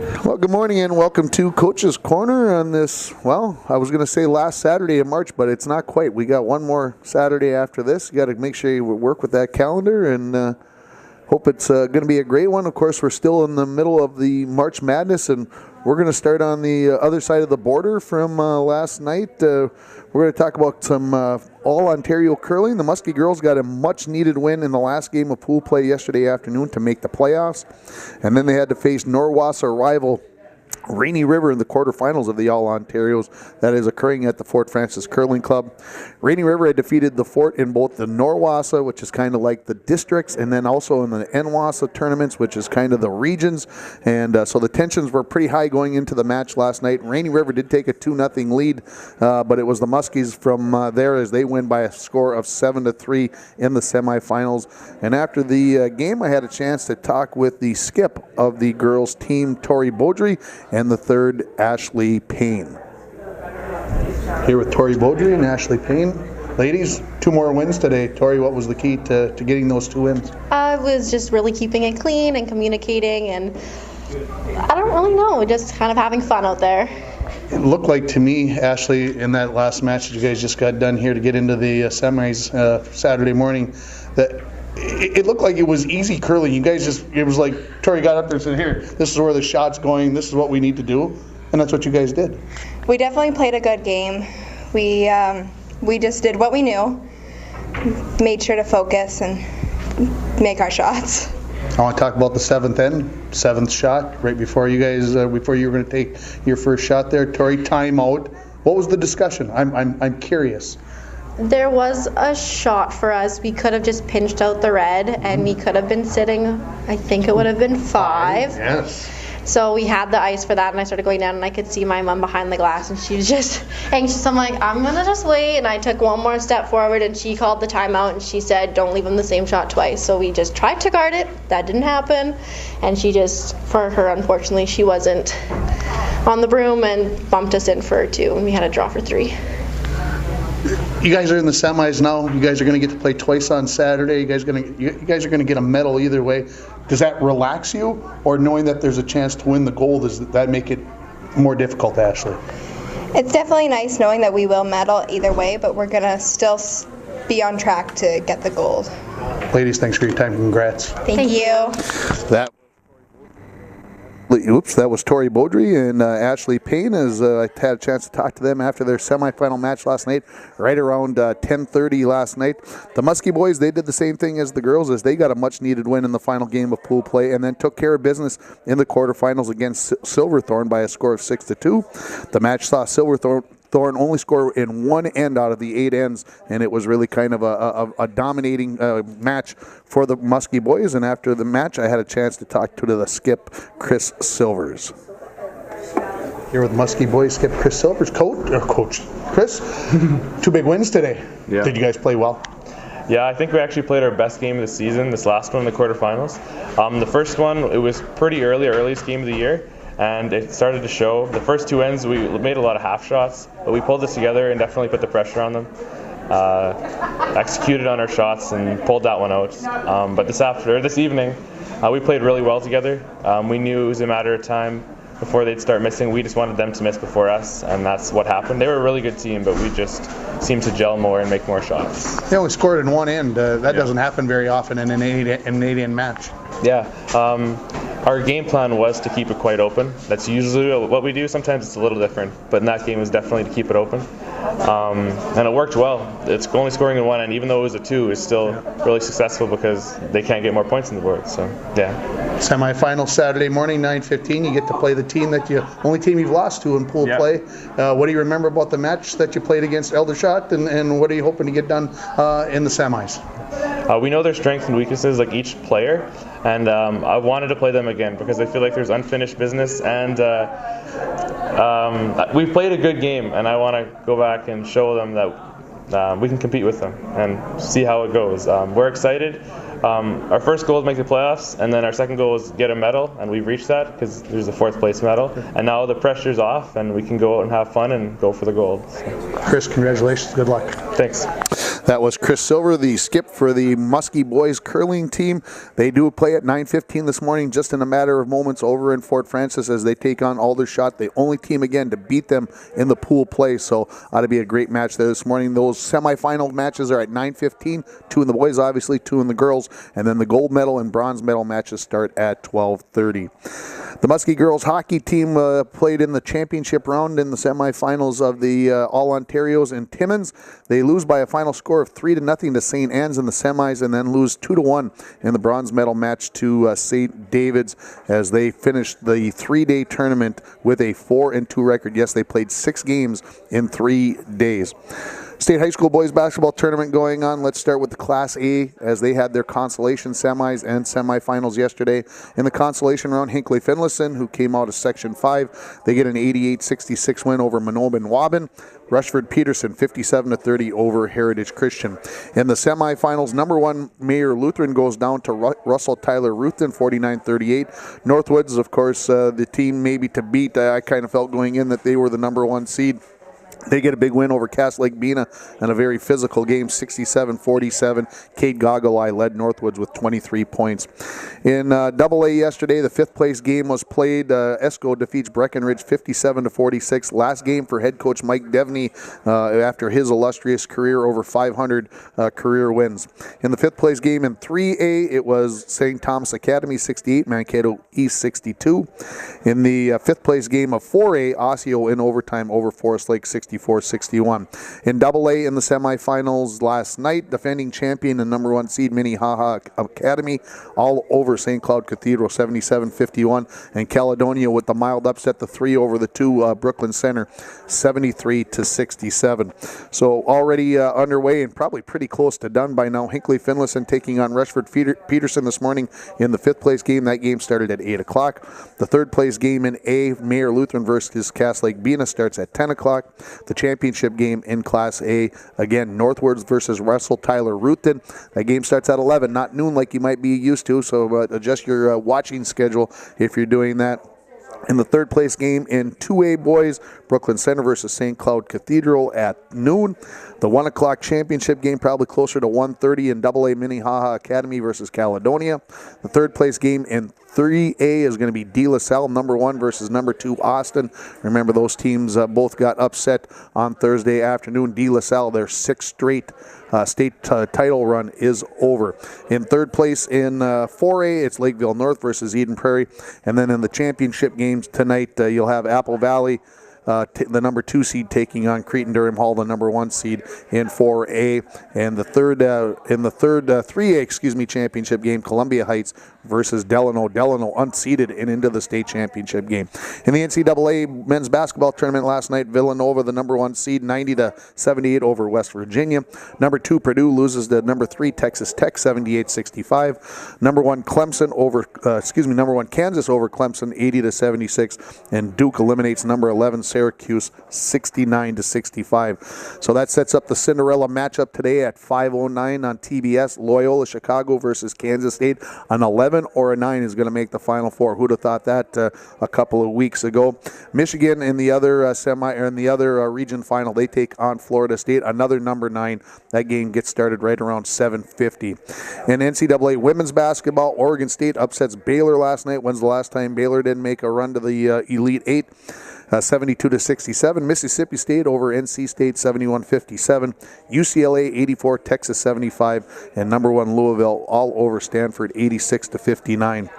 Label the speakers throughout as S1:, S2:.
S1: Well, good morning and welcome to Coach's Corner on this, well, I was going to say last Saturday in March, but it's not quite. We got one more Saturday after this. You got to make sure you work with that calendar and hope it's going to be a great one. Of course, we're still in the middle of the March Madness, and we're going to start on the other side of the border from last night. We're going to talk about some all-Ontario curling. The Muskie girls got a much-needed win in the last game of pool play yesterday afternoon to make the playoffs. And then they had to face Norwassa rival Rainy River in the quarterfinals of the All-Ontarios that is occurring at the Fort Frances Curling Club. Rainy River had defeated the Fort in both the Norwassa, which is kind of like the districts, and then also in the NWASA tournaments, which is kind of the regions. And so the tensions were pretty high going into the match last night. Rainy River did take a 2-0 lead, but it was the Muskies from there as they win by a score of 7-3 in the semifinals. And after the game, I had a chance to talk with the skip of the girls' team, Tori Beaudry, and the third, Ashley Payne. Here with Tori Beaudry and Ashley Payne. Ladies, 2 more wins today. Tori, what was the key to getting those 2 wins?
S2: I was just really keeping it clean and communicating, and I don't really know, just kind of having fun out there.
S1: It looked like to me, Ashley, in that last match that you guys just got done here to get into the semis Saturday morning, that it looked like it was easy curling. You guys just, it was like Tori got up there and said, here, this is where the shot's going, this is what we need to do, and that's what you guys did.
S3: We definitely played a good game. We just did what we knew, made sure to focus and make our shots.
S1: I want to talk about the 7th shot, right before you guys, before you were going to take your first shot there. Tori, timeout. What was the discussion? I'm curious.
S2: There was a shot for us. We could have just pinched out the red, and we could have been sitting, I think it would have been 5.
S1: Yes.
S2: So we had the ice for that, and I started going down, and I could see my mom behind the glass, and she was just anxious. I'm like, I'm going to just wait, and I took one more step forward, and she called the timeout, and she said, don't leave him the same shot twice. So we just tried to guard it. That didn't happen, and she just, for her, unfortunately, she wasn't on the broom and bumped us in for 2, and we had a draw for 3.
S1: You guys are in the semis now. You guys are going to get to play twice on Saturday. You guys are going to get a medal either way. Does that relax you, or knowing that there's a chance to win the gold, does that make it more difficult, Ashley?
S3: It's definitely nice knowing that we will medal either way, but we're going to still be on track to get the gold.
S1: Ladies, thanks for your time. Congrats.
S3: Thank you.
S1: That was Tori Beaudry and Ashley Payne. As I had a chance to talk to them after their semifinal match last night, right around 10:30 last night. The Muskie boys, they did the same thing as the girls, as they got a much-needed win in the final game of pool play, and then took care of business in the quarterfinals against Silverthorne by a score of 6-2. The match saw Silverthorne only score in 1 end out of the 8 ends, and it was really kind of a dominating match for the Muskie boys. And after the match, I had a chance to talk to the skip, Chris Silvers. Here with Muskie boys skip Chris Silvers. Coach Chris, 2 big wins today.
S4: Yeah.
S1: Did you guys play well?
S4: Yeah, I think we actually played our best game of the season, this last one in the quarterfinals. The first one, it was pretty early, our earliest game of the year, and it started to show. The first 2 ends, we made a lot of half shots, but we pulled this together and definitely put the pressure on them. Executed on our shots and pulled that one out. But this evening, we played really well together. We knew it was a matter of time before they'd start missing. We just wanted them to miss before us, and that's what happened. They were a really good team, but we just seemed to gel more and make more shots.
S1: They only scored in 1 end. That doesn't happen very often in an 8-end match.
S4: Yeah. Our game plan was to keep it quite open. That's usually what we do. Sometimes it's a little different, but in that game it was definitely to keep it open. And it worked well. It's only scoring in 1 end, even though it was a 2, is still really successful because they can't get more points on the board. So, yeah.
S1: Semifinal Saturday morning, 9:15. You get to play the team only team you've lost to in pool play. What do you remember about the match that you played against Eldershot, and what are you hoping to get done in the semis?
S4: We know their strengths and weaknesses, like each player, and I wanted to play them again because I feel like there's unfinished business, and we've played a good game, and I want to go back and show them that we can compete with them and see how it goes. We're excited. Our first goal is make the playoffs, and then our second goal is get a medal, and we've reached that because there's a 4th place medal, and now the pressure's off, and we can go out and have fun and go for the gold. So.
S1: Chris, congratulations. Good luck.
S4: Thanks.
S1: That was Chris Silver, the skip for the Muskie boys curling team. They do play at 9:15 this morning, just in a matter of moments over in Fort Francis as they take on Aldershot, the only team again to beat them in the pool play. So ought to be a great match there this morning. Those semifinal matches are at 9:15. 2 in the boys, obviously, 2 in the girls, and then the gold medal and bronze medal matches start at 12:30. The Muskie girls hockey team played in the championship round in the semifinals of the All-Ontarios in Timmins. They lose by a final score of 3-0 to St. Anne's in the semis, and then lose 2-1 in the bronze medal match to St. David's as they finished the 3-day tournament with a 4-2 record. Yes, they played 6 games in 3 days. State High School boys basketball tournament going on. Let's start with the Class A as they had their consolation semis and semifinals yesterday. In the consolation round, Hinckley Finlayson, who came out of Section 5, they get an 88-66 win over Manobin Waubin. Rushford Peterson 57-30 over Heritage Christian. In the semifinals, number 1 Mayor Lutheran goes down to Russell Tyler Ruthven 49-38. Northwoods, of course, the team maybe to beat. I kind of felt going in that they were the number 1 seed. They get a big win over Cass Lake Bena in a very physical game, 67-47. Cade Goggle-Eye led Northwoods with 23 points. In AA yesterday, the 5th place game was played. Esco defeats Breckenridge 57-46. Last game for head coach Mike Devney after his illustrious career, over 500 career wins. In the 5th place game in 3A, it was St. Thomas Academy 68, Mankato East 62. In the 5th place game of 4A, Osseo in overtime over Forest Lake 64-61. In AA in the semifinals last night, defending champion and number 1 seed Minnehaha Academy all over St. Cloud Cathedral 77-51, and Caledonia with the mild upset, the 3 over the 2 Brooklyn Center 73-67. So already underway and probably pretty close to done by now. Hinckley Finlayson taking on Rushford Peterson this morning in the 5th place game. That game started at 8 o'clock. The 3rd place game in A, Mayor Lutheran versus Cass Lake Bena, starts at 10 o'clock. The championship game in Class A, again, Northwoods versus Russell Tyler Ruthven. That game starts at 11, not noon like you might be used to, so adjust your watching schedule if you're doing that. In the 3rd place game in 2A boys, Brooklyn Center versus St. Cloud Cathedral at noon. The 1 o'clock championship game probably closer to 1:30 in AA, Minnehaha Academy versus Caledonia. The 3rd place game in 3A is going to be De La Salle, number 1 versus number 2 Austin. Remember, those teams both got upset on Thursday afternoon. De La Salle, their 6th straight state title run is over. In 3rd place in 4A, it's Lakeville North versus Eden Prairie. And then in the championship games tonight, you'll have Apple Valley, the number 2 seed, taking on Cretin-Durham Hall, the number 1 seed in 4A. And the third 3A championship game, Columbia Heights versus Delano. Delano unseeded and into the state championship game. In the NCAA men's basketball tournament last night, Villanova, the number 1 seed, 90-78 over West Virginia. Number 2 Purdue loses to number 3 Texas Tech, 78-65. Number 1 Kansas over Clemson, 80-76, and Duke eliminates number 11 Syracuse 69-65. So that sets up the Cinderella matchup today at 5:09 on TBS. Loyola Chicago versus Kansas State. An 11 or a 9 is going to make the Final Four. Who'd have thought that a couple of weeks ago? Michigan in the other region final, they take on Florida State, another number 9. That game gets started right around 7:50. In NCAA women's basketball, Oregon State upsets Baylor last night. When's the last time Baylor didn't make a run to the Elite 8? 72-67. Mississippi State over NC State 71-57. UCLA 84, Texas 75, and number 1 Louisville all over Stanford 86-59.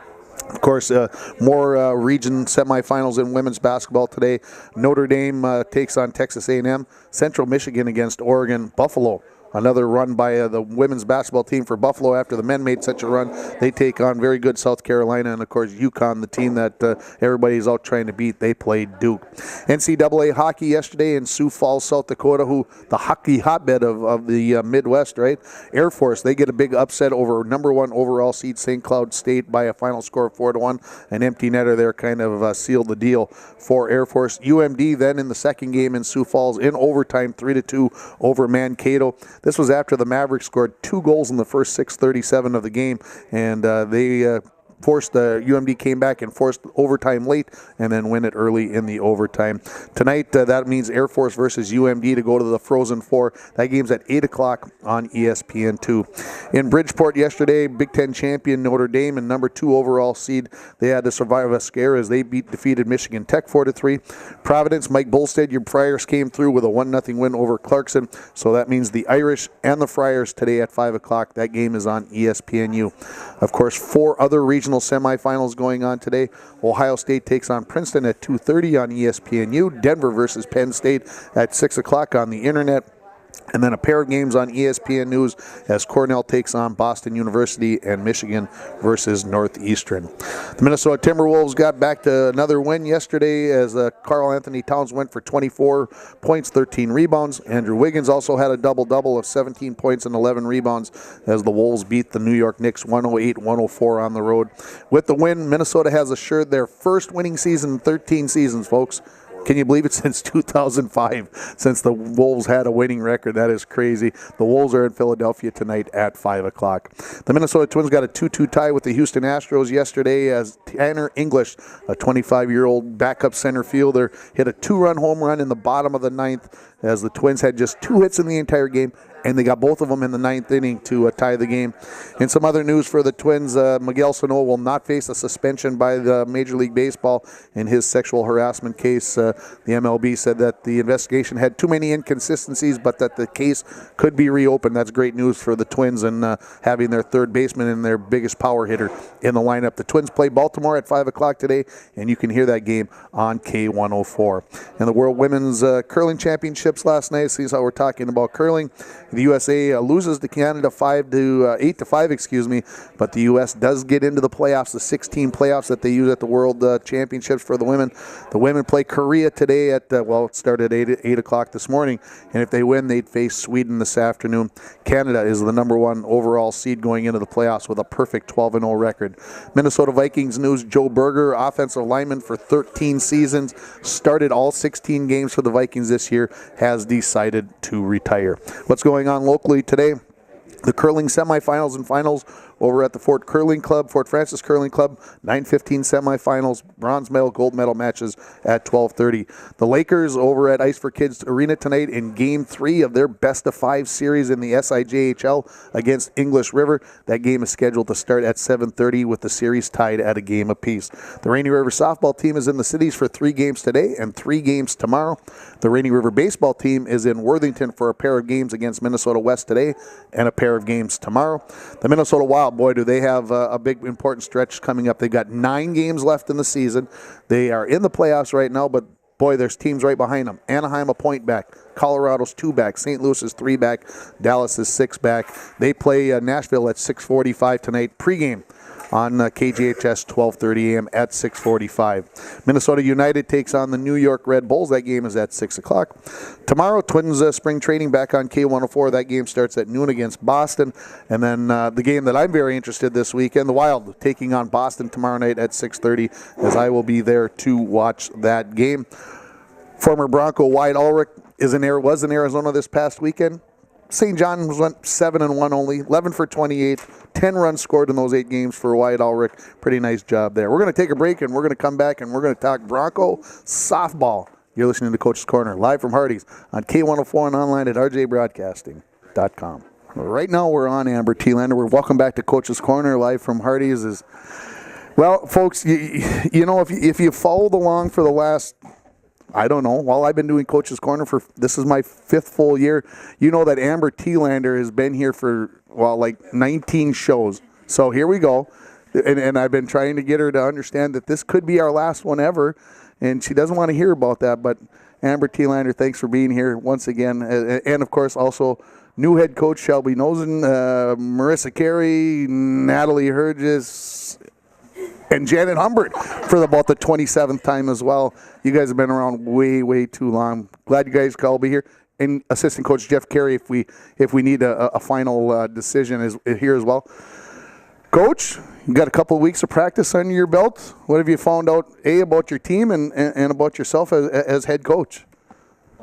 S1: Of course, more region semifinals in women's basketball today. Notre Dame takes on Texas A&M. Central Michigan against Oregon. Buffalo, another run by the women's basketball team for Buffalo after the men made such a run. They take on very good South Carolina, and of course UConn, the team that everybody's out trying to beat. They played Duke. NCAA hockey yesterday in Sioux Falls, South Dakota, who the hockey hotbed of the Midwest, right? Air Force, they get a big upset over number 1 overall seed St. Cloud State by a final score of 4-1. An empty netter there kind of sealed the deal for Air Force. UMD then in the second game in Sioux Falls in overtime, 3-2 over Mankato. This was after the Mavericks scored 2 goals in the first 6:37 of the game, and they UMD came back and forced overtime late and then win it early in the overtime. Tonight, that means Air Force versus UMD to go to the Frozen Four. That game's at 8 o'clock on ESPN2. In Bridgeport yesterday, Big Ten champion Notre Dame and number 2 overall seed, they had to survive a scare as they defeated Michigan Tech 4-3. Providence, Mike Bolstead, your Friars came through with a 1-0 win over Clarkson. So that means the Irish and the Friars today at 5 o'clock. That game is on ESPNU. Of course, 4 other regional semifinals going on today. Ohio State takes on Princeton at 2:30 on ESPNU. Denver versus Penn State at 6 o'clock on the internet. And then a pair of games on ESPN News as Cornell takes on Boston University and Michigan versus Northeastern. The Minnesota Timberwolves got back to another win yesterday as Karl Anthony Towns went for 24 points, 13 rebounds. Andrew Wiggins also had a double-double of 17 points and 11 rebounds as the Wolves beat the New York Knicks 108-104 on the road. With the win, Minnesota has assured their first winning season in 13 seasons, folks. Can you believe it? Since 2005, since the Wolves had a winning record. That is crazy. The Wolves are in Philadelphia tonight at 5 o'clock. The Minnesota Twins got a 2-2 tie with the Houston Astros yesterday as Tanner English, a 25-year-old backup center fielder, hit a 2-run home run in the bottom of the ninth as the Twins had just 2 hits in the entire game, and they got both of them in the ninth inning to tie the game. In some other news for the Twins, Miguel Sano will not face a suspension by the Major League Baseball in his sexual harassment case. The MLB said that the investigation had too many inconsistencies, but that the case could be reopened. That's great news for the Twins and having their third baseman and their biggest power hitter in the lineup. The Twins play Baltimore at 5 o'clock today, and you can hear that game on K104. And the World Women's Curling Championships last night, see how we're talking about curling. The USA loses to Canada 8-5, but the U.S. does get into the playoffs, the 16 playoffs that they use at the World Championships for the women. The women play Korea today at, it started at 8 o'clock this morning, and if they win, they'd face Sweden this afternoon. Canada is the number 1 overall seed going into the playoffs with a perfect 12-0 record. Minnesota Vikings news, Joe Berger, offensive lineman for 13 seasons, started all 16 games for the Vikings this year, has decided to retire. What's going on locally today? The curling semifinals and finals over at the Fort Francis Curling Club, 9:15 semifinals, bronze medal, gold medal matches at 12:30. The Lakers over at Ice for Kids Arena tonight in Game 3 of their best-of-5 series in the SIJHL against English River. That game is scheduled to start at 7:30 with the series tied at a game apiece. The Rainy River softball team is in the cities for 3 games today and 3 games tomorrow. The Rainy River baseball team is in Worthington for a pair of games against Minnesota West today and a pair of games tomorrow. The Minnesota Wild, boy, do they have a big, important stretch coming up. They've got 9 games left in the season. They are in the playoffs right now, but boy, there's teams right behind them. Anaheim a point back. Colorado's 2 back. St. Louis is 3 back. Dallas is 6 back. They play Nashville at 6:45 tonight. Pregame on KGHS 12:30 a.m. at 6:45. Minnesota United takes on the New York Red Bulls. That game is at 6 o'clock. Tomorrow, Twins spring training back on K104. That game starts at noon against Boston. And then the game that I'm very interested this weekend, the Wild taking on Boston tomorrow night at 6:30, as I will be there to watch that game. Former Bronco Wyatt Ulrich was in Arizona this past weekend. St. John's went 7-1 only, 11 for 28, 10 runs scored in those 8 games for Wyatt Ulrich. Pretty nice job there. We're going to take a break, and we're going to come back, and we're going to talk Bronco softball. You're listening to Coach's Corner, live from Hardee's on K104 and online at rjbroadcasting.com. Right now we're on Amber Thielander. We're welcome back to Coach's Corner, live from Hardee's. Well, folks, you know, if you followed along for the last, I don't know, while I've been doing Coach's Corner this is my 5th full year, you know that Amber Thielander has been here for, 19 shows. So here we go. And I've been trying to get her to understand that this could be our last one ever, and she doesn't want to hear about that. But Amber Thielander, thanks for being here once again. And of course, also new head coach Shelby Nosen, Marissa Carey, Natalie Hergis, and Janet Humbert for about the 27th time as well. You guys have been around way, way too long. Glad you guys could all be here. And assistant coach Jeff Carey, if we need a final decision, is here as well. Coach, you got a couple of weeks of practice under your belt. What have you found out, about your team and about yourself as head coach?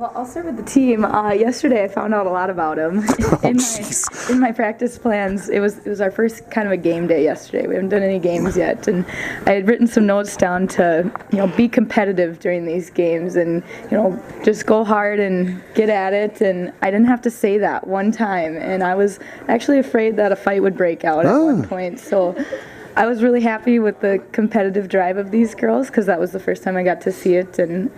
S5: Well, I'll start with the team. Yesterday, I found out a lot about him. In my practice plans, it was our first kind of a game day yesterday. We haven't done any games yet, and I had written some notes down to be competitive during these games and just go hard and get at it. And I didn't have to say that one time, and I was actually afraid that a fight would break out at one point. So I was really happy with the competitive drive of these girls because that was the first time I got to see it, and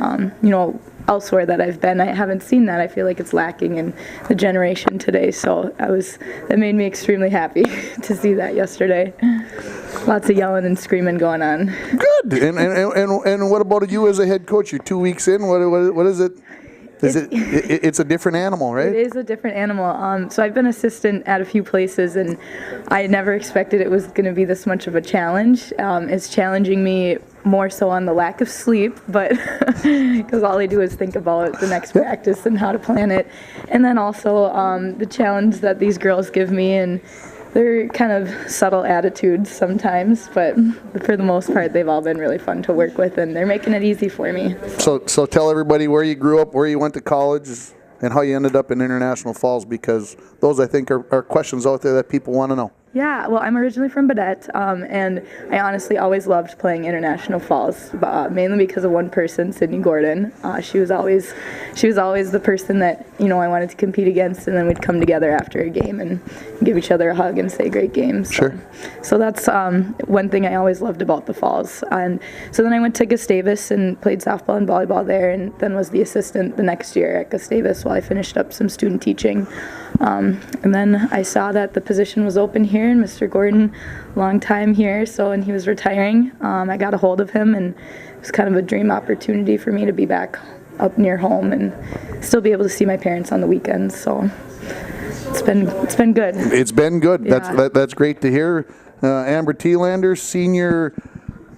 S5: elsewhere that I've been, I haven't seen that. I feel like it's lacking in the generation today, so that made me extremely happy to see that yesterday. Lots of yelling and screaming going on.
S1: Good. And what about you as a head coach? You're 2 weeks in. What is it? It's a different animal, right?
S5: It is a different animal. So I've been assistant at a few places, and I never expected it was going to be this much of a challenge. It's challenging me more so on the lack of sleep, but because all I do is think about the next practice and how to plan it. And then also the challenge that these girls give me, and they're kind of subtle attitudes sometimes, but for the most part, they've all been really fun to work with, and they're making it easy for me.
S1: So tell everybody where you grew up, where you went to college, and how you ended up in International Falls, because those, I think, are questions out there that people want to know.
S5: Yeah, well, I'm originally from Baudette, and I honestly always loved playing International Falls, mainly because of one person, Sydney Gordon. She was always the person that I wanted to compete against, and then we'd come together after a game and give each other a hug and say great games.
S1: Sure.
S5: So that's one thing I always loved about the Falls. And so then I went to Gustavus and played softball and volleyball there, and then was the assistant the next year at Gustavus while I finished up some student teaching. And then I saw that the position was open here, and Mr. Gordon, long time here, and he was retiring. I got a hold of him, and it was kind of a dream opportunity for me to be back up near home and still be able to see my parents on the weekends. So it's been good.
S1: It's been good.
S5: Yeah.
S1: That's great to hear. Amber Thielander, senior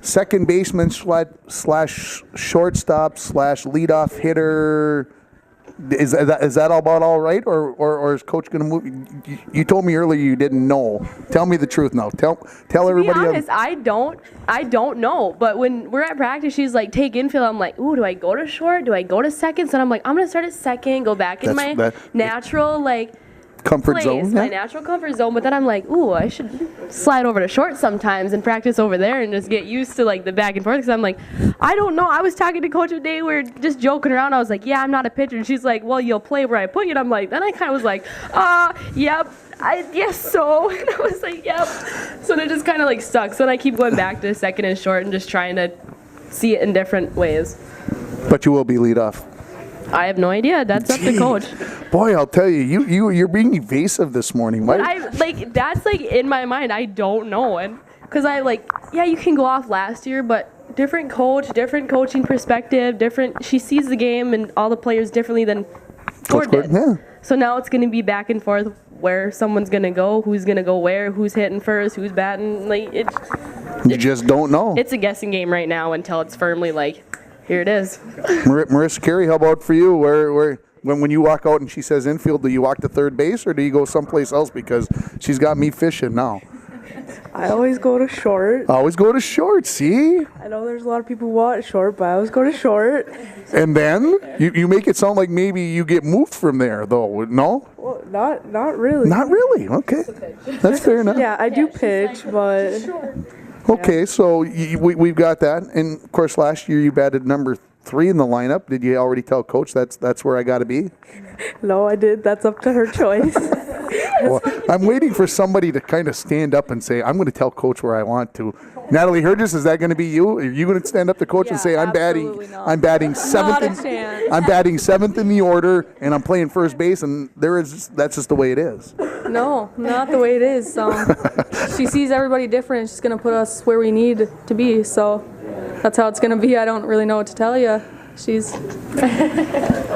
S1: second baseman slash shortstop slash leadoff hitter. Is that about all right, or is Coach going to move? You told me earlier you didn't know. Tell me the truth now. Tell everybody.
S6: To be honest, I don't know. But when we're at practice, she's like, take infield. I'm like, ooh, do I go to short? Do I go to second? So I'm like, I'm gonna start at second, go back in my natural
S1: comfort zone.
S6: My natural comfort zone. But then I'm like, ooh, I should slide over to short sometimes and practice over there and just get used to the back and forth. Because I'm like, I don't know. I was talking to Coach today. We were just joking around. I was like, yeah, I'm not a pitcher. And she's like, well, you'll play where I put you. And I'm like, then I kind of was like, yep. I guess so. And I was like, yep. So it just kind of stuck. So then I keep going back to second and short and just trying to see it in different ways.
S1: But you will be lead off.
S6: I have no idea. That's up to Coach.
S1: Boy, I'll tell you, you're being evasive this morning.
S6: But that's in my mind. I don't know, and because you can go off last year, but different coach, different coaching perspective, different. She sees the game and all the players differently than Coach did. Yeah. So now it's going to be back and forth where someone's going to go, who's going to go where, who's hitting first, who's batting.
S1: You just don't know.
S6: It's a guessing game right now until it's firmly here it is.
S1: Marissa Carey, how about for you? When you walk out and she says infield, do you walk to third base or do you go someplace else? Because she's got me fishing now.
S7: I always go to short.
S1: Always go to short, see?
S7: I know there's a lot of people who want short, but I always go to short.
S1: And then you make it sound like maybe you get moved from there, though, no?
S7: Well, not really.
S1: Not really, okay. That's fair enough.
S7: Yeah, I do pitch, but...
S1: Okay, so we've got that. And, of course, last year you batted number 3 in the lineup. Did you already tell Coach that's where I got to be?
S7: No, I did. That's up to her choice.
S1: Well, I'm waiting for somebody to kind of stand up and say, I'm going to tell Coach where I want to. Natalie Hergis, is that going to be you? Are you going to stand up to Coach and say, I'm batting 7th I'm batting 7th in the order and I'm playing first base, and that's just the way it is?
S8: No, not the way it is. She sees everybody different. She's going to put us where we need to be. So that's how it's going to be. I don't really know what to tell you. Is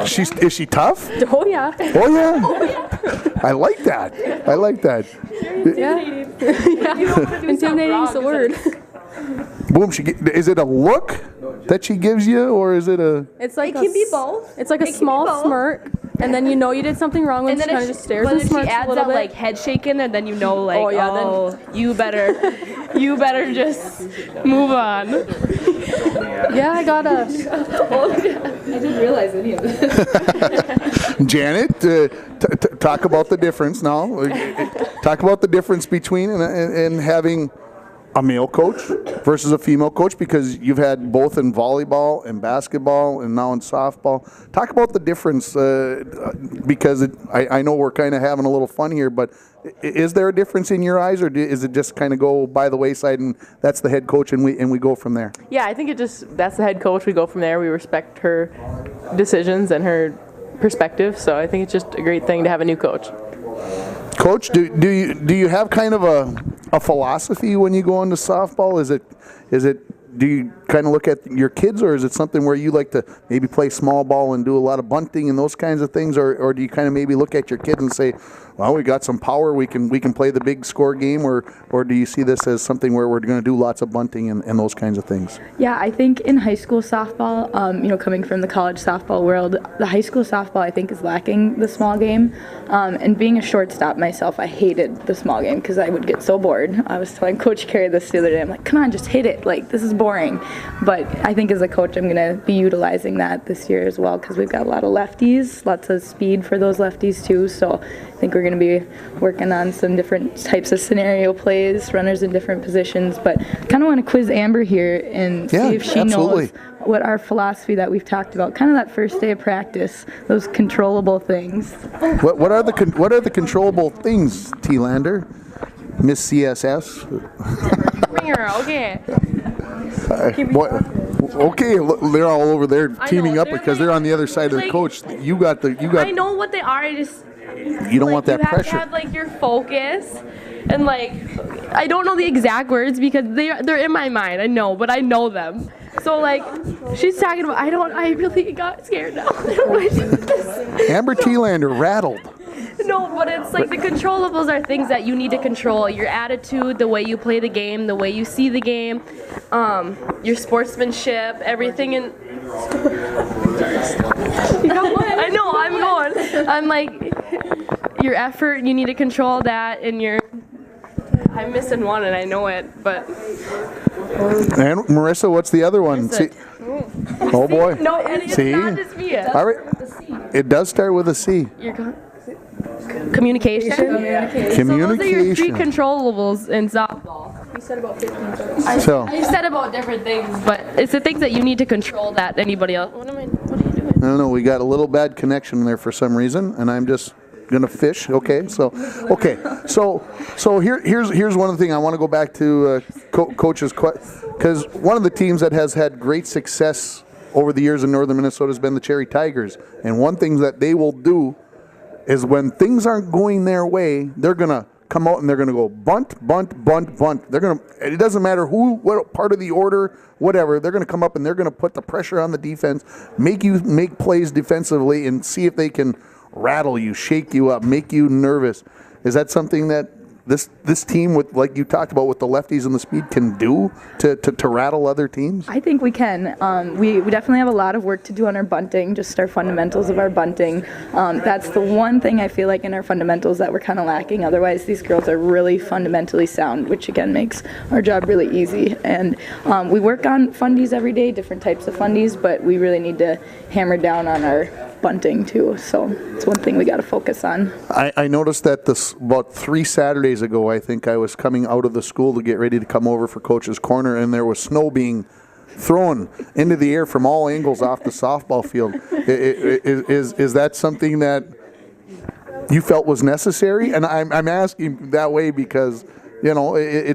S1: she tough?
S8: Oh yeah.
S1: Oh yeah. I like that.
S8: Yeah. Intimidating is the word.
S1: Boom. Is it a look that she gives you, or is it a?
S8: It's like
S2: it can be both.
S8: It's like a small smirk, and then you did something wrong when she kind of just stares and smirks
S6: she adds
S8: a little bit.
S6: Head shaking, and then then you better just move on.
S8: Yeah, I got a.
S5: I didn't realize any of this.
S1: Janet, talk about the difference now. Talk about the difference between and having a male coach versus a female coach, because you've had both in volleyball and basketball and now in softball. Talk about the difference, because I know we're kind of having a little fun here, but is there a difference in your eyes, or is it just kind of go by the wayside and that's the head coach and we go from there?
S9: Yeah, I think that's the head coach. We go from there. We respect her decisions and her perspective. So I think it's just a great thing to have a new coach.
S1: Coach, do you have kind of a philosophy when you go into softball? Is it do you kind of look at your kids, or is it something where you like to maybe play small ball and do a lot of bunting and those kinds of things, or do you kind of maybe look at your kids and say, well, we got some power, we can play the big score game, or do you see this as something where we're going to do lots of bunting and those kinds of things?
S5: Yeah, I think in high school softball, coming from the college softball world, the high school softball I think is lacking the small game. And being a shortstop myself, I hated the small game because I would get so bored. I was telling Coach Carey this the other day, I'm like, come on, just hit it. Like, this is boring. But I think as a coach, I'm going to be utilizing that this year as well, because we've got a lot of lefties, lots of speed for those lefties too. So I think we're going to be working on some different types of scenario plays, runners in different positions. But kind of want to quiz Amber here and see if she knows what our philosophy that we've talked about, kind of that first day of practice, those controllable things.
S1: What are the controllable things, T-Lander? Miss CSS?
S6: Ringer, okay.
S1: Okay, they're all over there teaming up because they're on the other side of the coach. You got.
S6: I know what they are.
S1: You don't want that pressure.
S6: You have to have your focus, and I don't know the exact words because they're in my mind. I know, but I know them. So she's talking about. I really got scared now.
S1: Amber T-Lander rattled.
S6: No, but it's the controllables are things that you need to control. Your attitude, the way you play the game, the way you see the game, your sportsmanship, everything. And I know, I'm going. Your effort, you need to control that, and I'm missing one, and I know it, but.
S1: And Marissa, what's the other one? See? Oh boy.
S6: No, it's not just me.
S1: All right. It does start with a C.
S6: Communication.
S1: Communication.
S6: So those are your three controllables in softball.
S8: You said about 15
S6: I said about different things, but it's the things that you need to control that anybody else. What are you doing?
S1: I don't know. We got a little bad connection there for some reason, and I'm just gonna fish. Okay, so here's one of the things I want to go back to coaches, because one of the teams that has had great success over the years in northern Minnesota has been the Cherry Tigers, and one thing that they will do is when things aren't going their way, they're going to come out and they're going to go bunt. They're going to, it doesn't matter what part of the order, whatever, they're going to come up and they're going to put the pressure on the defense, make you make plays defensively and see if they can rattle you, shake you up, make you nervous. Is that something that this team, with like you talked about with the lefties and the speed, can do to rattle other teams?
S5: I think we can. We definitely have a lot of work to do on our bunting, just our fundamentals of our bunting. That's the one thing I feel like in our fundamentals that we're kind of lacking. Otherwise, these girls are really fundamentally sound, which again makes our job really easy. And we work on fundies every day, different types of fundies, but we really need to hammer down on our bunting too, so it's one thing we got to focus on.
S1: I noticed that about 3 Saturdays ago, I think I was coming out of the school to get ready to come over for Coach's Corner, and there was snow being thrown into the air from all angles off the softball field. Is that something that you felt was necessary? And I'm asking that way because I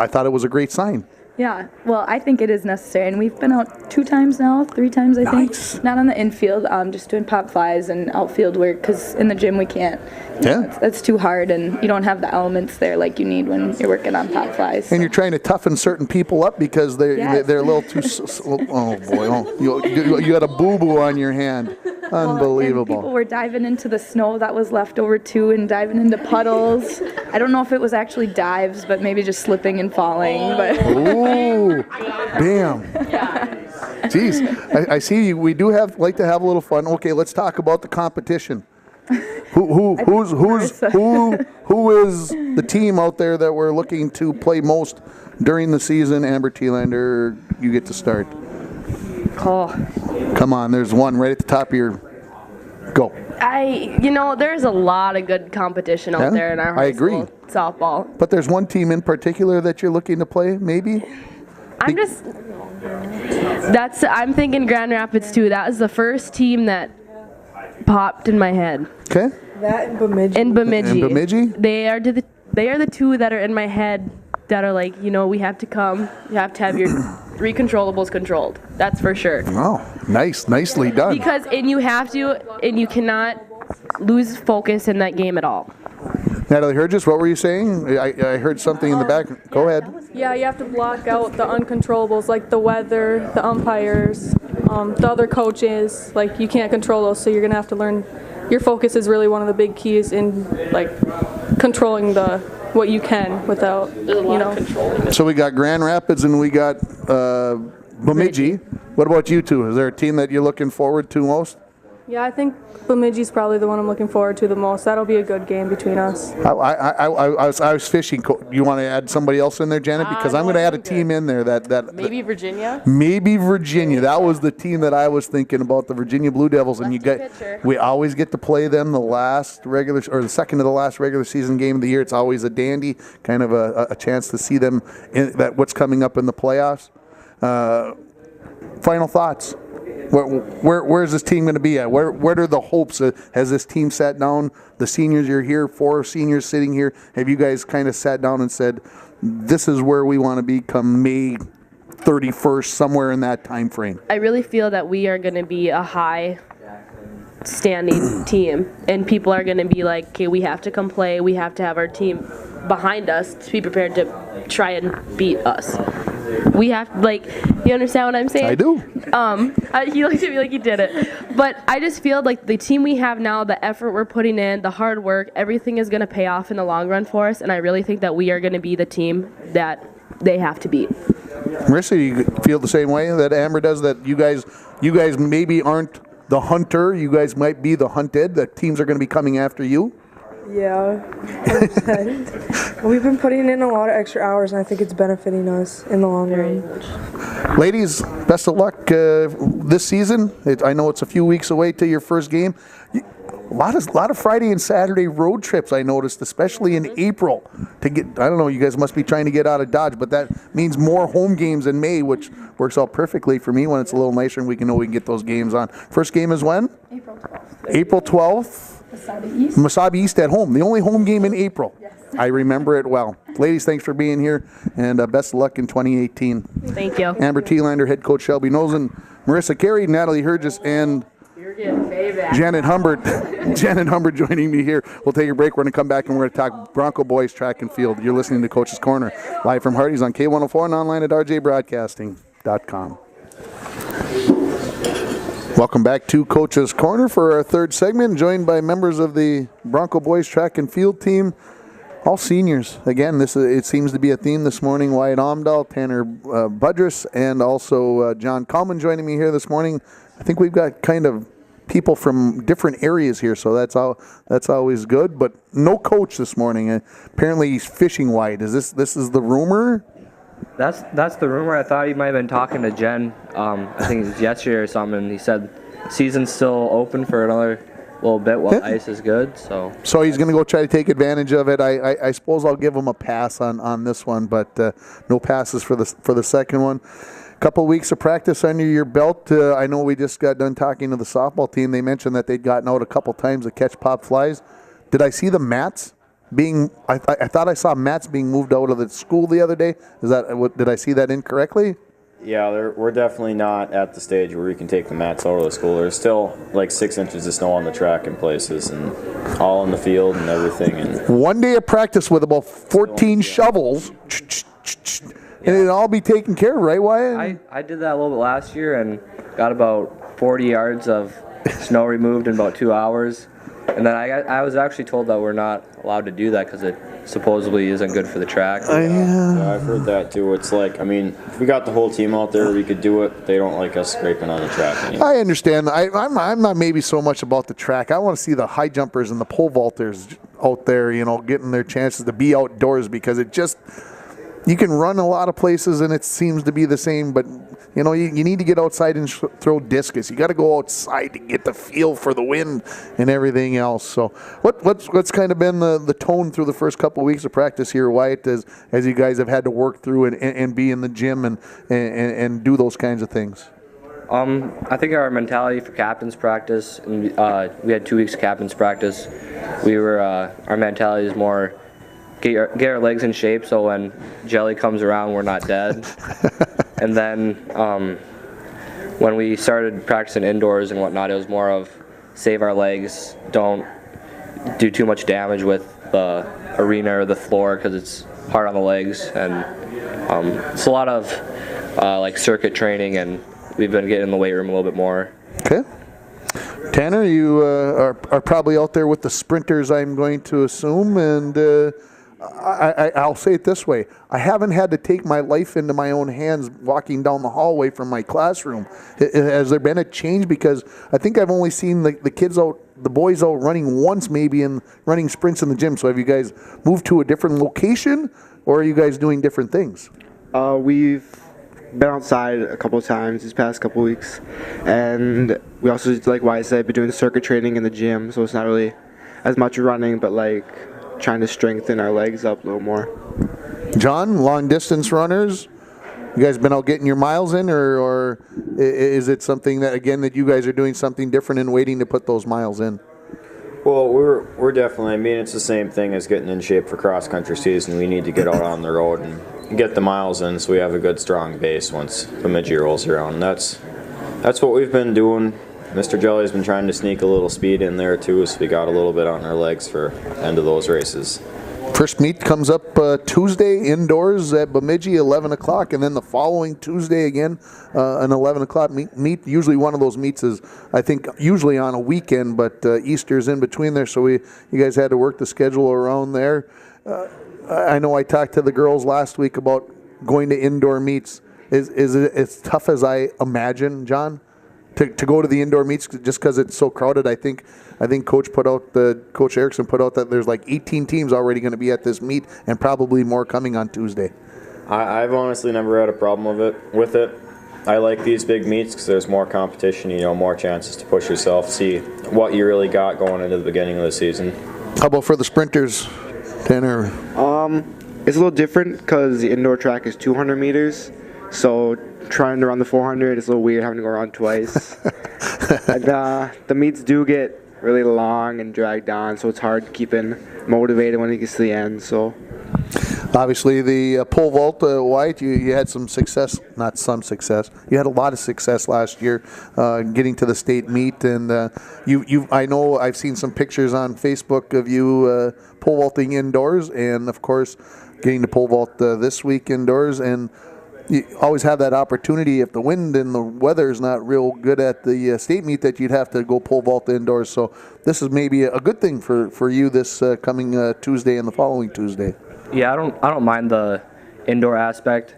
S1: thought it was a great sign.
S5: Yeah, well, I think it is necessary, and we've been out 3 times, I think. Not on the infield, just doing pop flies and outfield work, because in the gym we can't. That's too hard, and you don't have the elements there like you need when you're working on pop flies. So.
S1: And you're trying to toughen certain people up because they're a little too. Oh boy! You got a boo-boo on your hand. Unbelievable.
S5: And people were diving into the snow that was left over too, and diving into puddles. I don't know if it was actually dives, but maybe just slipping and falling. But
S1: ooh, damn. Jeez, I see we do like to have a little fun. Okay, let's talk about the competition. Who is the team out there that we're looking to play most during the season? Amber Thielander, you get to start.
S6: Oh,
S1: Come on, there's one right at the top of your. Go.
S6: There's a lot of good competition out
S1: Yeah,
S6: there in our
S1: I
S6: high
S1: agree.
S6: school softball.
S1: But there's one team in particular that you're looking to play, maybe?
S6: I'm thinking Grand Rapids too. That was the first team that popped in my head.
S1: Okay.
S7: That and Bemidji.
S6: In Bemidji.
S1: And Bemidji?
S6: They are the two that are in my head that are like, we have to come. You have to have your 3 controllables controlled. That's for sure.
S1: Oh, nicely done.
S6: Because you cannot lose focus in that game at all.
S1: Natalie Hergis, what were you saying? I heard something in the back. Go ahead.
S8: Yeah, you have to block out the uncontrollables, like the weather, the umpires, the other coaches. Like, you can't control those, so you're going to have to learn. Your focus is really one of the big keys in, like, controlling what you can without,
S1: So we got Grand Rapids and we got Bemidji. What about you two? Is there a team that you're looking forward to most?
S8: Yeah, I think Bemidji's probably the one I'm looking forward to the most. That'll be a good game between us.
S1: I was fishing. You want to add somebody else in there, Janet? Because I'm going to add a team in there that
S9: Maybe Virginia?
S1: Maybe Virginia. That was the team that I was thinking about, the Virginia Blue Devils. And we always get to play them the second to the last regular season game of the year. It's always a dandy, kind of a chance to see them in what's coming up in the playoffs. Final thoughts. Where is this team going to be at? What are the hopes? Has this team sat down? The seniors, you're here, 4 seniors sitting here. Have you guys kind of sat down and said, this is where we want to be come May 31st, somewhere in that time frame?
S6: I really feel that we are going to be a high standing team, and people are going to be like, okay, we have to come play. We have to have our team behind us to be prepared to try and beat us. We have, you understand what I'm saying?
S1: I do.
S6: He looked at me like he did it. But I just feel like the team we have now, the effort we're putting in, the hard work, everything is going to pay off in the long run for us, and I really think that we are going to be the team that they have to beat.
S1: Marissa, you feel the same way that Amber does, that you guys maybe aren't the hunter, you guys might be the hunted, that teams are going to be coming after you?
S7: Yeah, 100%. We've been putting in a lot of extra hours, and I think it's benefiting us in the long run.
S1: Ladies, best of luck this season. I know it's a few weeks away to your first game. A lot of Friday and Saturday road trips, I noticed, especially in April. I don't know, you guys must be trying to get out of Dodge, but that means more home games in May, which works out perfectly for me when it's a little nicer and we can get those games on. First game is when?
S5: April 12th.
S1: April 12th. Mesabi East at home. The only home game in April.
S5: Yes.
S1: I remember it well. Ladies, thanks for being here, and best of luck in 2018.
S6: Thank you.
S1: Amber Thielander, head coach Shelby Nosen, Marissa Carey, Natalie Hergis, and Janet Humbert. Janet Humbert joining me here. We'll take a break. We're going to come back and we're going to talk Bronco Boys track and field. You're listening to Coach's Corner, live from Hardee's on K104 and online at rjbroadcasting.com. Welcome back to Coach's Corner for our third segment, joined by members of the Bronco Boys track and field team, all seniors. Again, it seems to be a theme this morning. Wyatt Omdahl, Tanner Budrus, and also John Kalman joining me here this morning. I think we've got kind of people from different areas here, so that's always good. But no coach this morning. Apparently he's fishing Wyatt. This is the rumor?
S10: That's the rumor. I thought he might have been talking to Jen. I think it was yesterday or something. He said season's still open for another little bit while ice is good. So
S1: he's going to go try to take advantage of it. I suppose I'll give him a pass on this one, but no passes for the second one. Couple weeks of practice under your belt. I know we just got done talking to the softball team. They mentioned that they'd gotten out a couple times to catch pop flies. Did I see the mats being? I thought I saw mats being moved out of the school the other day. Did I see that incorrectly?
S11: Yeah, we're definitely not at the stage where we can take the mats out of the school. There's still like 6 inches of snow on the track in places, and all in the field and everything. And
S1: one day of practice with about 14 shovels. And it'll all be taken care of, right, Wyatt?
S10: I did that a little bit last year and got about 40 yards of snow removed in about 2 hours. And then I was actually told that we're not allowed to do that because it supposedly isn't good for the track.
S11: Yeah, I've heard that too. It's like, I mean, if we got the whole team out there, we could do it. They don't like us scraping on the track anymore.
S1: I understand. I'm not maybe so much about the track. I want to see the high jumpers and the pole vaulters out there, getting their chances to be outdoors, because it just... you can run a lot of places and it seems to be the same, but you know, you need to get outside and throw discus. You got to go outside to get the feel for the wind and everything else. So what's kind of been the tone through the first couple of weeks of practice here, Wyatt, as you guys have had to work through and be in the gym and do those kinds of things?
S10: I think our mentality for captain's practice, and we had 2 weeks of captain's practice. Our mentality is more get our legs in shape so when Jelly comes around, we're not dead. And then when we started practicing indoors and whatnot, it was more of save our legs, don't do too much damage with the arena or the floor because it's hard on the legs. And it's a lot of like circuit training, and we've been getting in the weight room a little bit more.
S1: Okay. Tanner, you are probably out there with the sprinters, I'm going to assume, and I'll say it this way. I haven't had to take my life into my own hands walking down the hallway from my classroom. Has there been a change? Because I think I've only seen the kids out, the boys out running once maybe and running sprints in the gym. So have you guys moved to a different location, or are you guys doing different things?
S12: We've been outside a couple of times these past couple of weeks, and we also, like Wyatt said, been doing circuit training in the gym, so it's not really as much running, but like trying to strengthen our legs up a little more.
S1: John, long distance runners, you guys been out getting your miles in, or is it something that, again, that you guys are doing something different and waiting to put those miles in?
S11: Well, we're definitely, I mean, it's the same thing as getting in shape for cross-country season. We need to get out on the road and get the miles in so we have a good, strong base once Bemidji rolls around. That's what we've been doing. Mr. Jelly's been trying to sneak a little speed in there too, so we got a little bit on our legs for end of those races.
S1: First meet comes up Tuesday indoors at Bemidji, 11 o'clock, and then the following Tuesday again, an 11 o'clock meet. Usually one of those meets is, I think, usually on a weekend, but Easter's in between there, so you guys had to work the schedule around there. I know I talked to the girls last week about going to indoor meets. Is it as tough as I imagine, John? To go to the indoor meets just because it's so crowded? I think Coach Erickson put out that there's like 18 teams already going to be at this meet, and probably more coming on Tuesday.
S11: I've honestly never had a problem with it. I like these big meets because there's more competition, more chances to push yourself, see what you really got going into the beginning of the season.
S1: How about for the sprinters, Tanner?
S12: It's a little different because the indoor track is 200 meters, so trying to run the 400 is a little weird having to go around twice. And the meets do get really long and dragged on, so it's hard keeping motivated when it gets to the end. So
S1: obviously the pole vault, Wyatt, you had some success, not some success. You had a lot of success last year getting to the state meet, and I know I've seen some pictures on Facebook of you pole vaulting indoors, and of course getting to pole vault this week indoors, and you always have that opportunity if the wind and the weather is not real good at the state meet that you'd have to go pole vault indoors. So this is maybe a good thing for you this coming Tuesday and the following Tuesday.
S10: Yeah, I don't mind the indoor aspect.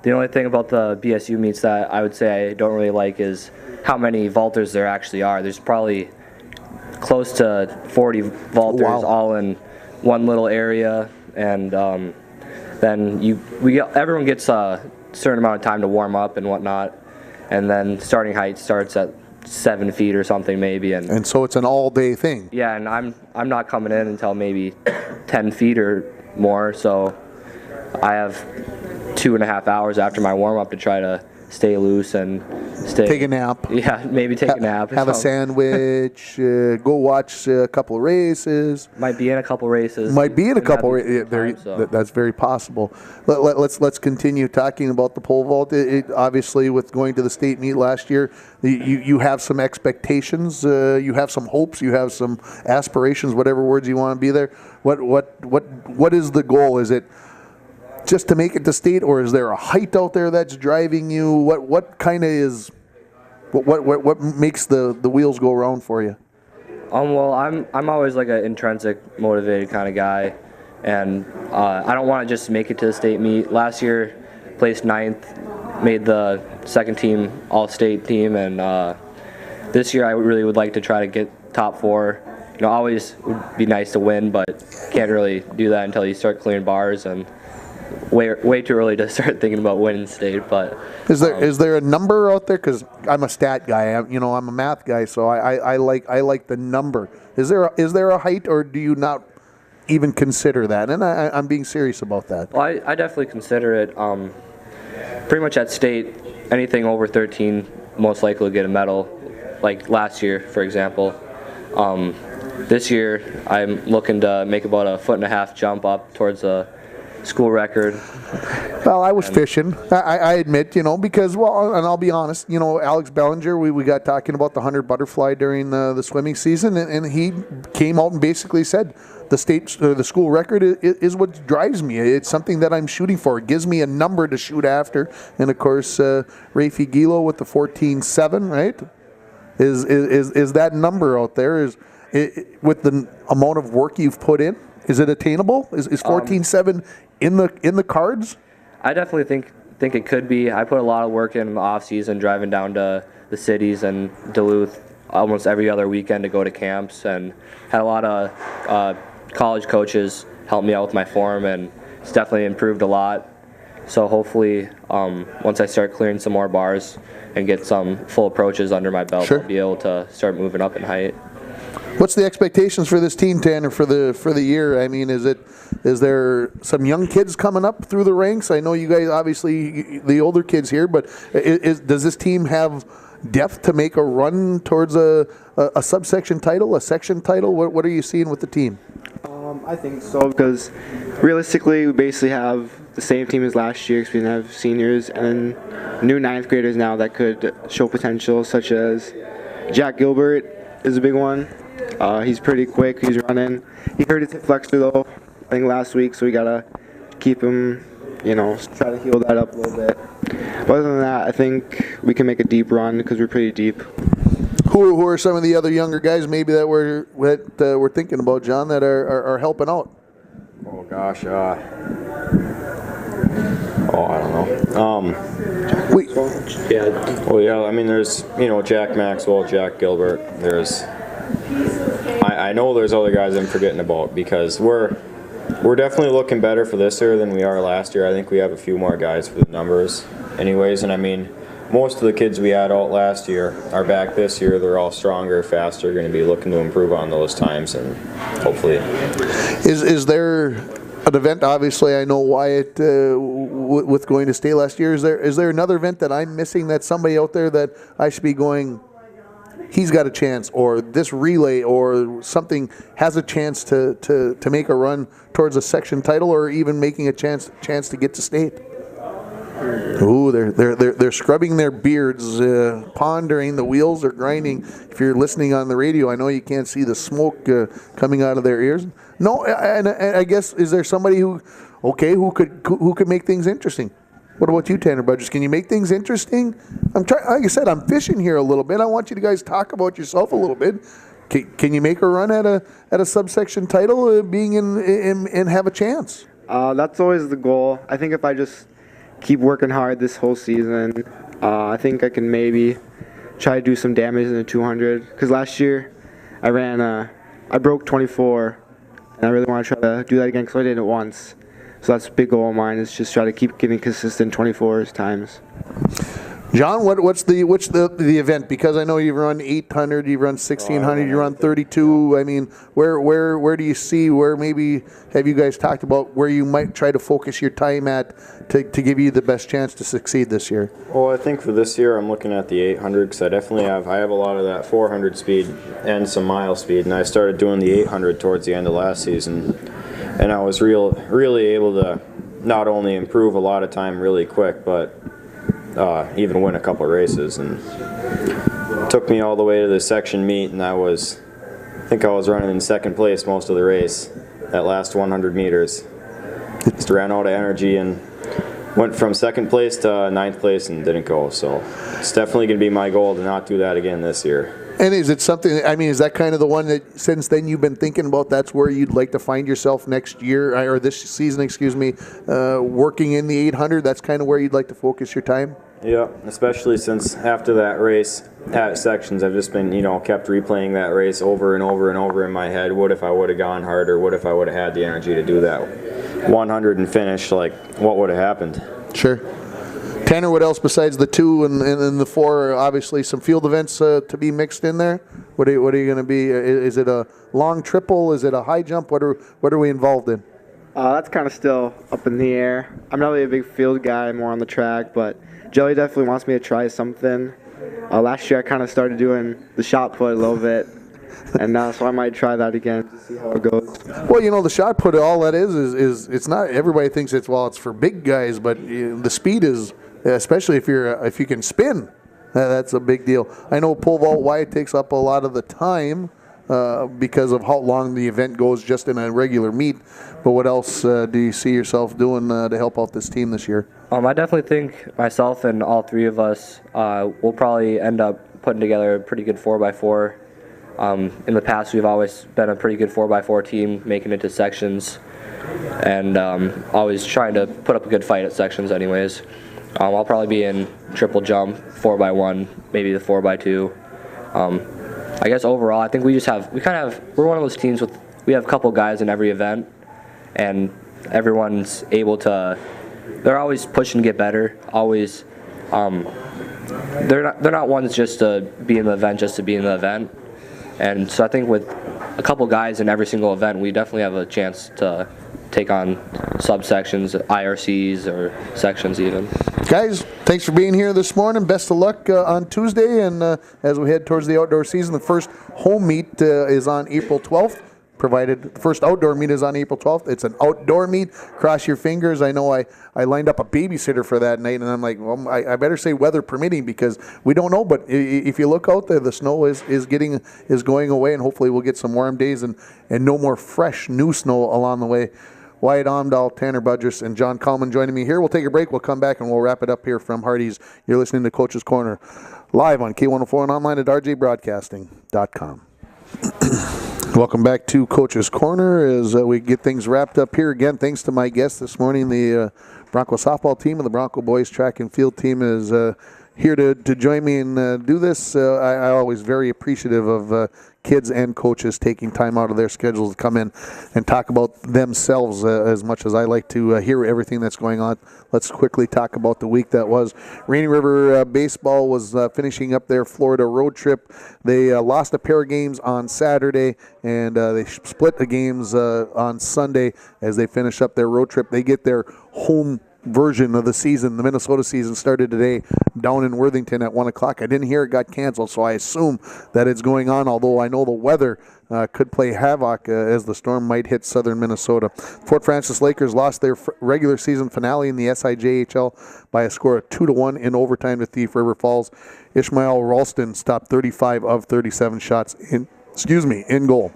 S10: The only thing about the BSU meets that I would say I don't really like is how many vaulters there actually are. There's probably close to 40 vaulters all in one little area, and then everyone gets a certain amount of time to warm up and whatnot, and then starting height starts at 7 feet or something maybe, and
S1: so it's an all-day thing.
S10: Yeah, and I'm not coming in until maybe 10 feet or more, so I have 2.5 hours after my warm-up to try to stay loose and
S1: take a nap.
S10: Yeah, maybe take a nap.
S1: Have a sandwich, go watch a couple of races.
S10: Might be in a couple races.
S1: That's very possible. Let's continue talking about the pole vault. Obviously, with going to the state meet last year, you have some expectations, you have some hopes, you have some aspirations, whatever words you want to be there. What is the goal? Is it just to make it to state, or is there a height out there that's driving you? What kind of is what makes the wheels go around for you?
S10: Well, I'm always like an intrinsic motivated kind of guy, and I don't want to just make it to the state meet. Last year, placed 9th, made the second team all-state team, and this year I really would like to try to get top 4. Always would be nice to win, but can't really do that until you start clearing bars, and way too early to start thinking about winning state. But
S1: is there a number out there? Because I'm a stat guy. I'm a math guy, so I like the number. Is there a height, or do you not even consider that? And I'm being serious about that.
S10: Well, I definitely consider it. Pretty much at state, anything over 13 most likely to get a medal. Like last year, for example. This year, I'm looking to make about a 1.5-foot jump up towards a school record.
S1: Well, I was fishing. I admit, because, well, and I'll be honest, Alex Bellinger, we got talking about the 100 butterfly during the swimming season, and he came out and basically said the school record is what drives me. It's something that I'm shooting for. It gives me a number to shoot after. And of course, Rafi Gilo with the 14.7, right? Is that number out there? With the amount of work you've put in, is it attainable? Is 14.7 in the cards?
S10: I definitely think it could be. I put a lot of work in the off season, driving down to the cities and Duluth almost every other weekend to go to camps, and had a lot of college coaches help me out with my form, and it's definitely improved a lot. So hopefully, once I start clearing some more bars and get some full approaches under my belt, I'll be able to start moving up in height.
S1: What's the expectations for this team, Tanner, for the year? I mean, is there some young kids coming up through the ranks? I know you guys, obviously, the older kids here, but does this team have depth to make a run towards a subsection title, a section title? What are you seeing with the team?
S12: I think so, because realistically, we basically have the same team as last year, because we didn't have seniors, and new 9th graders now that could show potential, such as Jack Gilbert is a big one. He's pretty quick. He's running. He hurt his hip flexor though, I think last week, so we gotta keep him, try to heal that up a little bit. But other than that, I think we can make a deep run because we're pretty deep.
S1: Who are some of the other younger guys maybe that we're thinking about, John, that are helping out?
S11: Oh gosh, I don't know. Yeah. I mean, there's Jack Maxwell, Jack Gilbert. I know there's other guys I'm forgetting about, because we're definitely looking better for this year than we are last year. I think we have a few more guys for the numbers, anyways. And I mean, most of the kids we had out last year are back this year. They're all stronger, faster, going to be looking to improve on those times, and hopefully.
S1: Is there an event? Obviously, I know Wyatt with going to state last year. Is there another event that I'm missing, that somebody out there that I should be going, he's got a chance, or this relay or something has a chance to make a run towards a section title, or even making a chance to get to state? Ooh, they're scrubbing their beards, pondering. The wheels are grinding. If you're listening on the radio, I know you can't see the smoke coming out of their ears. No, and I guess, is there somebody who could make things interesting? What about you, Tanner Budges? Can you make things interesting? Like I said, I'm fishing here a little bit. I want you to guys talk about yourself a little bit. Can you make a run at a subsection title, being in and have a chance?
S12: That's always the goal. I think if I just keep working hard this whole season, I think I can maybe try to do some damage in the 200. Because last year I broke 24, and I really want to try to do that again, because I did it once. So that's a big goal of mine, is just try to keep getting consistent 24 times.
S1: John, what's the event? Because I know you've run 800, you've run 1600, you run 32. I mean, where do you see, where maybe have you guys talked about where you might try to focus your time at to give you the best chance to succeed this year?
S11: Well, I think for this year I'm looking at the 800, because I definitely have a lot of that 400 speed and some mile speed, and I started doing the 800 towards the end of last season, and I was really able to not only improve a lot of time really quick, but even win a couple races. And it took me all the way to the section meet, and I think I was running in second place most of the race, that last 100 meters. Just ran out of energy and went from second place to 9th place and didn't go. So it's definitely going to be my goal to not do that again this year.
S1: And is it something, I mean, is that kind of the one that since then you've been thinking about, that's where you'd like to find yourself next year, or this season, working in the 800? That's kind of where you'd like to focus your time?
S11: Yeah, especially since after that race at sections, I've just been, kept replaying that race over and over and over in my head. What if I would have gone harder? What if I would have had the energy to do that 100 and finish? Like, what would have happened?
S1: Sure. Tanner, what else besides the 2 and the 4? Obviously, some field events to be mixed in there. What are you going to be? Is it a long triple? Is it a high jump? What are we involved in?
S12: That's kind of still up in the air. I'm not really a big field guy, more on the track, but Joey definitely wants me to try something. Last year I kind of started doing the shot put a little bit, and so I might try that again to see how it goes.
S1: Well, the shot put, all that is it's not, everybody thinks it's for big guys, but the speed is, especially if you can spin, that's a big deal. I know pole vault, why it takes up a lot of the time because of how long the event goes just in a regular meet. But what else do you see yourself doing to help out this team this year?
S10: I definitely think myself and all 3 of us will probably end up putting together a pretty good 4x4. In the past, we've always been a pretty good 4x4 team, making it to sections, and always trying to put up a good fight at sections anyways. I'll probably be in triple jump, 4x1, maybe the 4x2. I guess overall, I think we're one of those teams we have a couple guys in every event, and everyone's able to, they're always pushing to get better, always, they're not ones just to be in the event just to be in the event. And so I think with a couple guys in every single event, we definitely have a chance to take on subsections, IRCs, or sections even.
S1: Guys, thanks for being here this morning. Best of luck on Tuesday, and as we head towards the outdoor season, the first home meet is on April 12th. Provided the first outdoor meet is on April 12th. It's an outdoor meet. Cross your fingers. I know I lined up a babysitter for that night, and I'm like, well, I better say weather permitting, because we don't know. But if you look out there, the snow is going away, and hopefully we'll get some warm days and no more fresh new snow along the way. Wyatt Omdahl, Tanner Budrus, and John Coleman joining me here. We'll take a break. We'll come back and we'll wrap it up here from Hardy's. You're listening to Coach's Corner live on K104 and online at rjbroadcasting.com. Welcome back to Coach's Corner as we get things wrapped up here. Again, thanks to my guest this morning. The Bronco softball team and the Bronco boys track and field team is here to join me and do this. I always very appreciative of kids and coaches taking time out of their schedules to come in and talk about themselves as much as I like to hear everything that's going on. Let's quickly talk about the week that was. Rainy River Baseball was finishing up their Florida road trip. They lost a pair of games on Saturday, and they split the games on Sunday as they finish up their road trip. They get their home version of the season. The Minnesota season started today down in Worthington at 1 o'clock. I didn't hear it got canceled, so I assume that it's going on, although I know the weather could play havoc as the storm might hit southern Minnesota. Fort Francis Lakers lost their regular season finale in the SIJHL by a score of 2-1 in overtime to Thief River Falls. Ishmael Ralston stopped 35 of 37 shots in goal.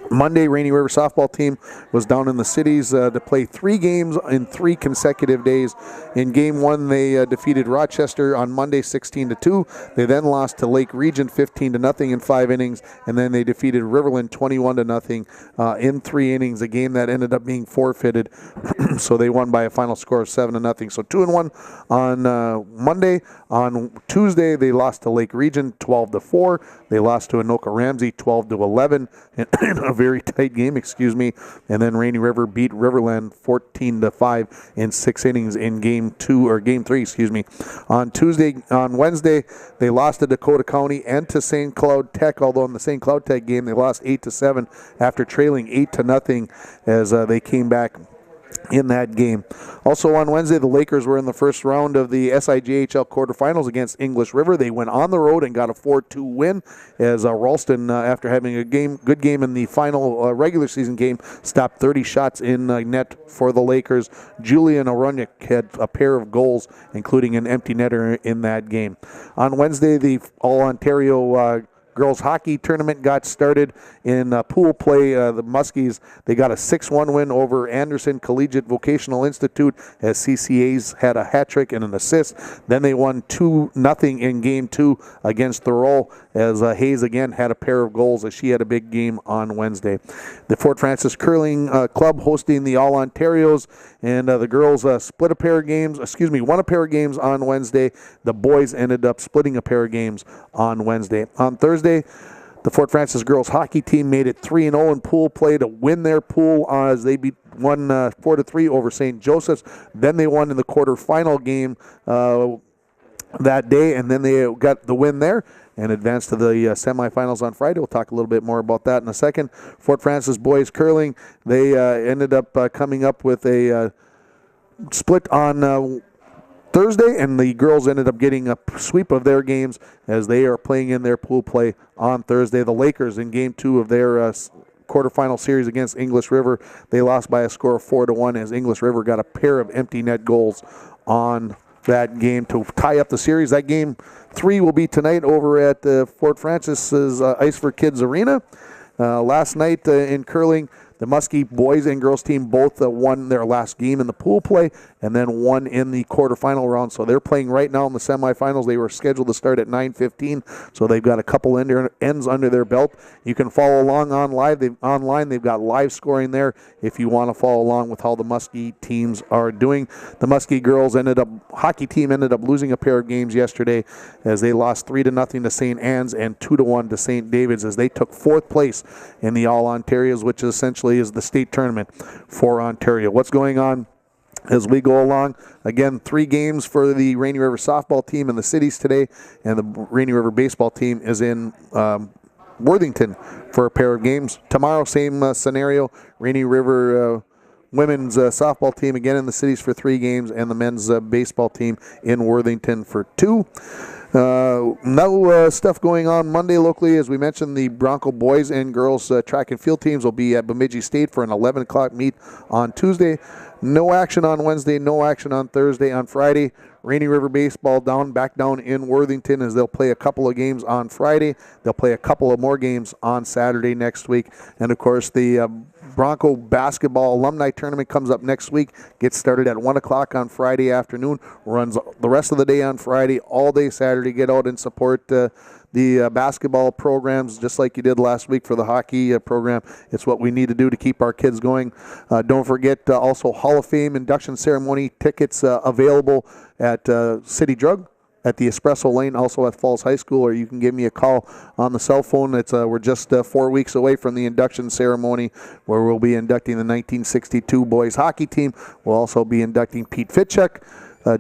S1: Monday, Rainy River softball team was down in the cities to play 3 games in 3 consecutive days. In Game 1, they defeated Rochester on Monday 16-2. They then lost to Lake Regent 15-0 in 5 innings, and then they defeated Riverland 21-0 in 3 innings, a game that ended up being forfeited. So they won by a final score of 7-0. So 2-1 on Monday. On Tuesday, they lost to Lake Regent 12-4. They lost to Anoka Ramsey 12-11 in a very tight game, and then Rainy River beat Riverland 14-5 in 6 innings in Game 3. On Wednesday, they lost to Dakota County and to St. Cloud Tech, although in the St. Cloud Tech game, they lost 8-7 after trailing 8-0 as they came back in that game. Also on Wednesday, the Lakers were in the first round of the SIJHL quarterfinals against English River. They went on the road and got a 4-2 win as Ralston, after having a good game in the final regular season game, stopped 30 shots in net for the Lakers. Julian Aroniak had a pair of goals, including an empty netter in that game. On Wednesday, the All-Ontario girls hockey tournament got started in pool play. The Muskies, they got a 6-1 win over Anderson Collegiate Vocational Institute as CCA's had a hat trick and an assist. Then they won 2-0 in Game 2 against Thoreau as Hayes again had a pair of goals as she had a big game on Wednesday. The Fort Francis Curling Club hosting the All-Ontarios, and the girls won a pair of games on Wednesday. The boys ended up splitting a pair of games on Wednesday. On Thursday, the Fort Francis girls hockey team made it 3-0 in pool play to win their pool as they won 4-3 over St. Joseph's. Then they won in the quarterfinal game that day, and then they got the win there and advanced to the semifinals on Friday. We'll talk a little bit more about that in a second. Fort Francis boys curling, they ended up coming up with a split on Thursday, and the girls ended up getting a sweep of their games as they are playing in their pool play on Thursday. The Lakers in Game 2 of their quarterfinal series against English River, they lost by a score of 4-1 as English River got a pair of empty net goals on that game to tie up the series. That Game 3 will be tonight over at Fort Francis's Ice for Kids Arena. Last night in curling, the Muskie boys and girls team both won their last game in the pool play and then won in the quarterfinal round. So they're playing right now in the semifinals. They were scheduled to start at 9:15, so they've got a couple ends under their belt. You can follow along online. They've got live scoring there if you want to follow along with how the Muskie teams are doing. The Muskie girls hockey team ended up losing a pair of games yesterday as they lost 3-0 to St. Anne's and 2-1 to St. David's as they took 4th place in the All-Ontarios, which essentially is the state tournament for Ontario. What's going on as we go along? Again, 3 games for the Rainy River softball team in the cities today, and the Rainy River baseball team is in Worthington for a pair of games. Tomorrow, same scenario. Rainy River women's softball team again in the cities for 3 games, and the men's baseball team in Worthington for 2. No stuff going on Monday locally. As we mentioned, the Bronco boys and girls track and field teams will be at Bemidji State for an 11 o'clock meet on Tuesday. No action on Wednesday, no action on Thursday. On Friday, Rainy River baseball back down in Worthington as they'll play a couple of games on Friday. They'll play a couple of more games on Saturday next week. And of course, the Bronco basketball alumni tournament comes up next week. Gets started at 1 o'clock on Friday afternoon. Runs the rest of the day on Friday, all day Saturday. Get out and support the basketball programs just like you did last week for the hockey program. It's what we need to do to keep our kids going. Don't forget also Hall of Fame induction ceremony tickets available at City Drug, at the Espresso Lane, also at Falls High School, or you can give me a call on the cell phone. We're just 4 weeks away from the induction ceremony where we'll be inducting the 1962 boys hockey team. We'll also be inducting Pete Fitchek,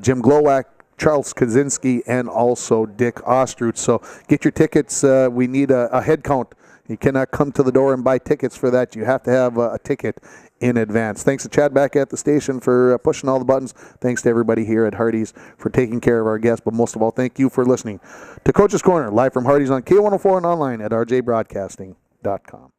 S1: Jim Glowak, Charles Kaczynski, and also Dick Ostrutz. So get your tickets. We need a head count. You cannot come to the door and buy tickets for that. You have to have a ticket in advance. Thanks to Chad back at the station for pushing all the buttons. Thanks to everybody here at Hardee's for taking care of our guests. But most of all, thank you for listening to Coach's Corner, live from Hardee's on K104 and online at rjbroadcasting.com.